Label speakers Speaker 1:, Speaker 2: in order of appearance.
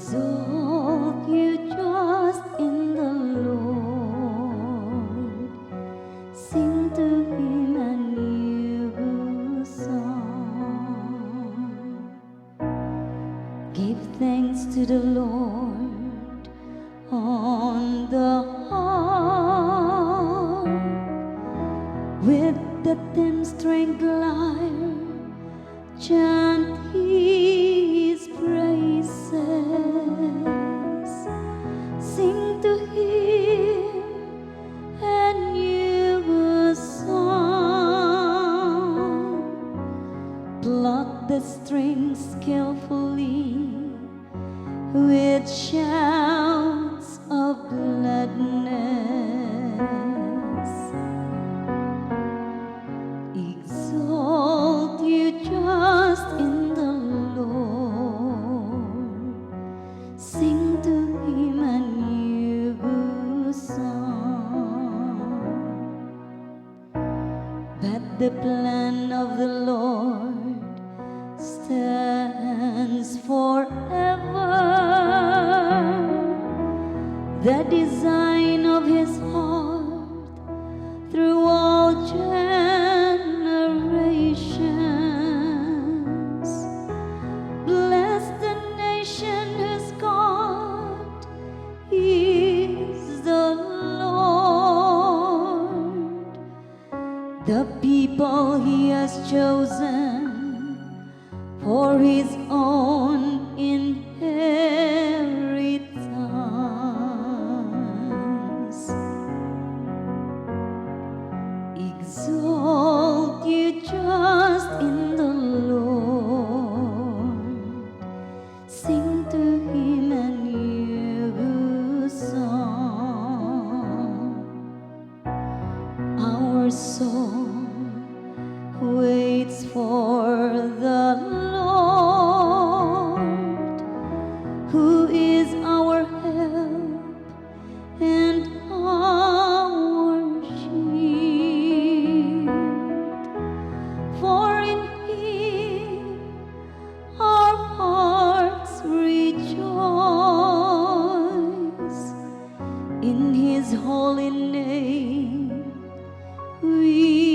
Speaker 1: Exalt you just in the Lord. Sing to him a new song. Give thanks to the Lord on the harp with the 10-stringed lyre. Chant his praises. Sing to him a new song. Pluck the strings skillfully with shouts of gladness. Exalt you just in the Lord. Sing to him a new song. But the plan of the Lord stands forever. The design of his heart through all generations. Bless the nation whose God is the Lord, the people he has chosen for his own inheritance. Exalt you just in the Lord. Sing to him a new song. Our soul waits for the Lord, who is our help and our shield. For in him our hearts rejoice, in his holy name we